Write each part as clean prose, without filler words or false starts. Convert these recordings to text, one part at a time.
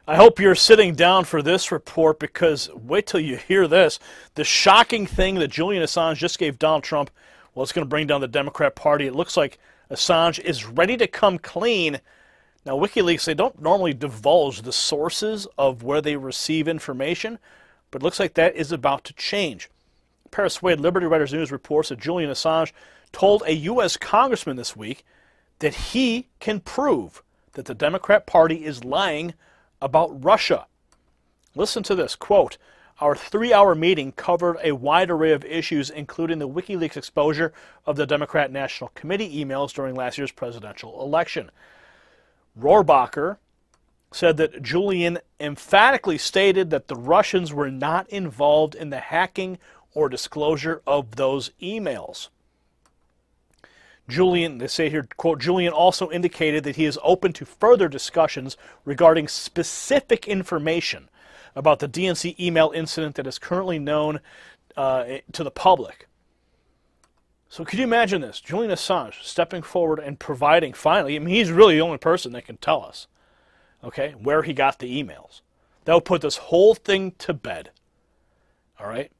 I hope you're sitting down for this report, because wait till you hear this. The shocking thing that Julian Assange just gave Donald Trump, well, it's going to bring down the Democrat Party. It looks like Assange is ready to come clean. Now, WikiLeaks, they don't normally divulge the sources of where they receive information, but it looks like that is about to change. Paris Wade, Liberty Writers News reports that Julian Assange told a U.S. congressman this week that he can prove that the Democrat Party is lying about Russia. Listen to this, quote, "Our 3-hour meeting covered a wide array of issues, including the WikiLeaks exposure of the Democrat National Committee emails during last year's presidential election." Rohrabacher said that Julian emphatically stated that the Russians were not involved in the hacking or disclosure of those emails. Julian, they say here, quote, "Julian also indicated that he is open to further discussions regarding specific information about the DNC email incident that is currently known to the public." So could you imagine this? Julian Assange stepping forward and providing, finally, I mean, he's really the only person that can tell us, okay, where he got the emails. That would put this whole thing to bed, all right?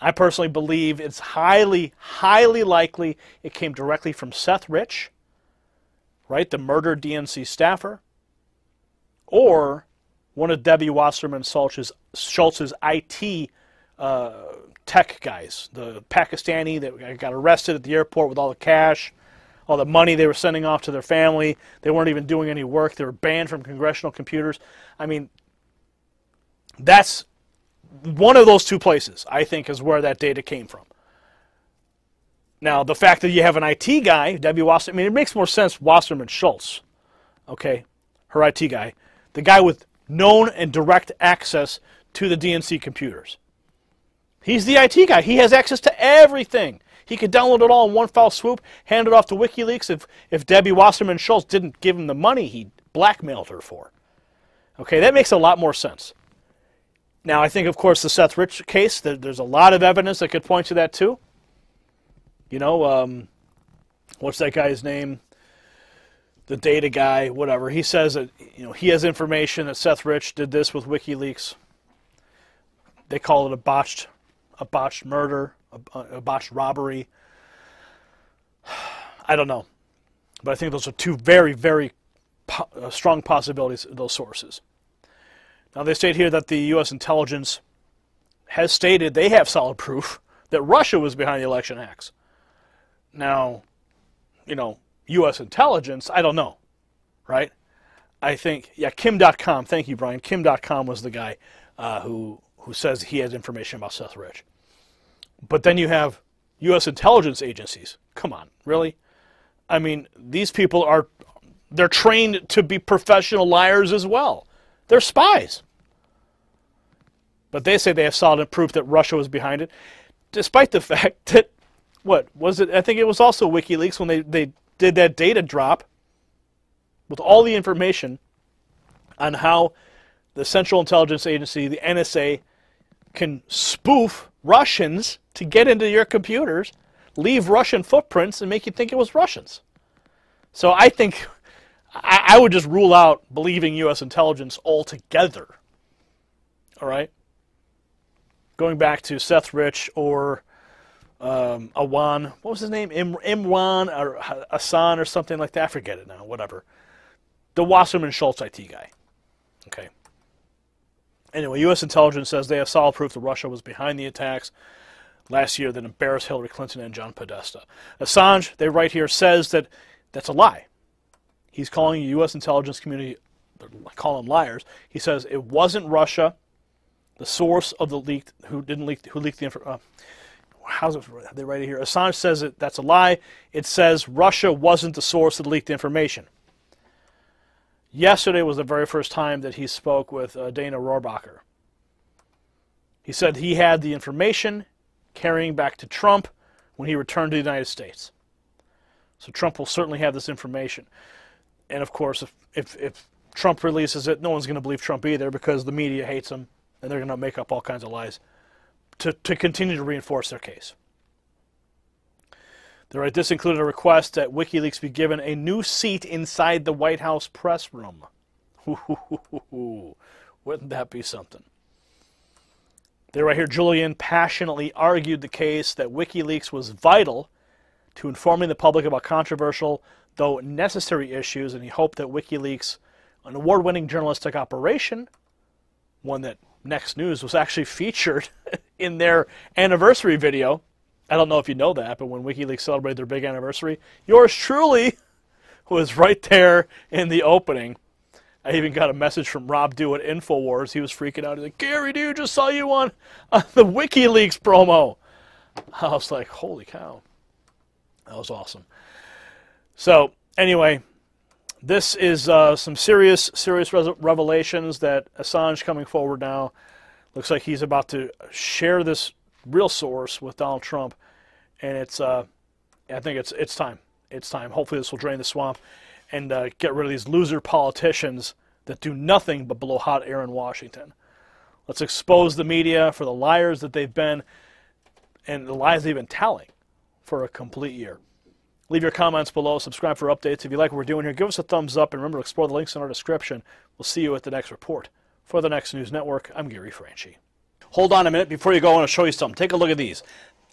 I personally believe it's highly, highly likely it came directly from Seth Rich, right, the murdered DNC staffer, or one of Debbie Wasserman Schultz's IT tech guys, the Pakistani that got arrested at the airport with all the cash, all the money they were sending off to their family. They weren't even doing any work. They were banned from congressional computers. I mean, that's one of those two places, I think, is where that data came from. Now, the fact that you have an IT guy, Debbie Wasserman, I mean, it makes more sense Wasserman Schultz, okay, her IT guy, the guy with known and direct access to the DNC computers. He's the IT guy. He has access to everything. He could download it all in one foul swoop, hand it off to WikiLeaks. If Debbie Wasserman Schultz didn't give him the money he blackmailed her for. Okay, that makes a lot more sense. Now, I think, of course, the Seth Rich case, there's a lot of evidence that could point to that, too. You know, what's that guy's name? The data guy, whatever. He says that, you know, he has information that Seth Rich did this with WikiLeaks. They call it a botched murder, a botched robbery. I don't know. But I think those are two very, very strong possibilities, those sources. Now, they state here that the U.S. intelligence has stated they have solid proof that Russia was behind the election hacks. Now, you know, U.S. intelligence, I don't know, right? I think, yeah, Kim.com, thank you, Brian. Kim.com was the guy who says he has information about Seth Rich. But then you have U.S. intelligence agencies. Come on, really? I mean, these people they're trained to be professional liars as well. They're spies. But they say they have solid proof that Russia was behind it, despite the fact that, what was it? I think it was also WikiLeaks when they did that data drop with all the information on how the Central Intelligence Agency, the NSA, can spoof Russians to get into your computers, leave Russian footprints, and make you think it was Russians. So I think I would just rule out believing U.S. intelligence altogether. All right? Going back to Seth Rich or Awan, what was his name? Imran or Hassan or something like that. I forget it now, whatever. The Wasserman Schultz IT guy. Okay. Anyway, U.S. intelligence says they have solid proof that Russia was behind the attacks last year that embarrassed Hillary Clinton and John Podesta. Assange, they write here, says that that's a lie. He's calling the U.S. intelligence community, call them liars. He says it wasn't Russia, the source of the leaked, who leaked the information. How's it? They write it here. Assange says that's a lie. It says Russia wasn't the source of the leaked information. Yesterday was the very first time that he spoke with Dana Rohrabacher. He said he had the information carrying back to Trump when he returned to the United States. So Trump will certainly have this information. And of course, if Trump releases it, no one's going to believe Trump either because the media hates him and they're going to make up all kinds of lies to continue to reinforce their case. They write, this included a request that WikiLeaks be given a new seat inside the White House press room. Wouldn't that be something? They write here, Julian passionately argued the case that WikiLeaks was vital to informing the public about controversial, though necessary issues, and he hoped that WikiLeaks, an award-winning journalistic operation, one that Next News was actually featured in their anniversary video. I don't know if you know that, but when WikiLeaks celebrated their big anniversary, yours truly was right there in the opening. I even got a message from Rob Dew at InfoWars. He was freaking out. He's like, Gary, dude, just saw you on the WikiLeaks promo. I was like, holy cow. That was awesome. So, anyway, this is some serious revelations that Assange coming forward now. Looks like he's about to share this real source with Donald Trump, and it's I think it's time. It's time. Hopefully this will drain the swamp and get rid of these loser politicians that do nothing but blow hot air in Washington. Let's expose the media for the liars that they've been and the lies they've been telling for a complete year. Leave your comments below. Subscribe for updates. If you like what we're doing here, give us a thumbs up, and remember to explore the links in our description. We'll see you at the next report. For the Next News Network, I'm Gary Franchi. Hold on a minute. Before you go, I want to show you something. Take a look at these.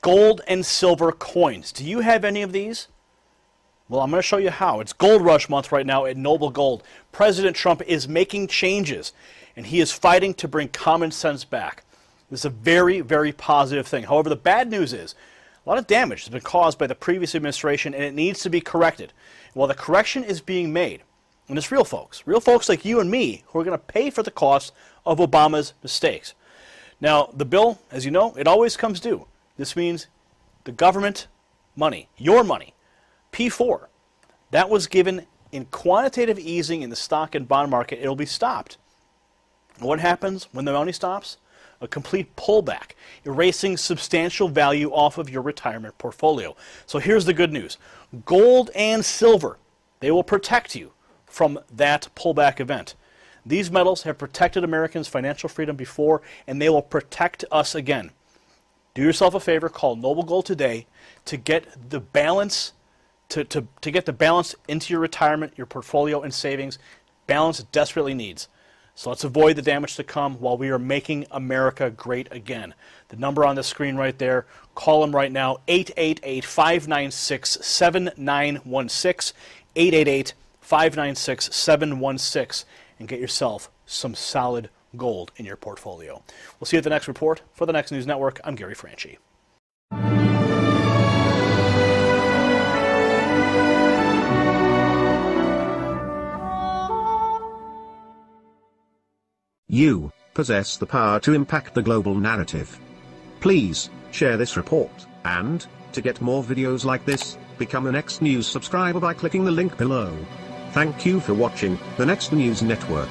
Gold and silver coins. Do you have any of these? Well, I'm going to show you how. It's Gold Rush Month right now at Noble Gold. President Trump is making changes, and he is fighting to bring common sense back. This is a very, very positive thing. However, the bad news is a lot of damage has been caused by the previous administration, and it needs to be corrected. While the correction is being made, and it's real folks like you and me, who are going to pay for the cost of Obama's mistakes. Now, the bill, as you know, it always comes due. This means the government money, your money, P4, that was given in quantitative easing in the stock and bond market, it will be stopped. And what happens when the money stops? A complete pullback, erasing substantial value off of your retirement portfolio. So here's the good news. Gold and silver, they will protect you from that pullback event. These metals have protected Americans' financial freedom before, and they will protect us again. Do yourself a favor, call Noble Gold today to get the balance, to get the balance into your retirement, your portfolio, and savings. Balance it desperately needs. So let's avoid the damage to come while we are making America great again. The number on the screen right there, call them right now, 888-596-7916, 888-596-716, and get yourself some solid gold in your portfolio. We'll see you at the next report. For the Next News Network, I'm Gary Franchi. You possess the power to impact the global narrative. Please share this report, and to get more videos like this, become a Next News subscriber by clicking the link below. Thank you for watching the Next News Network.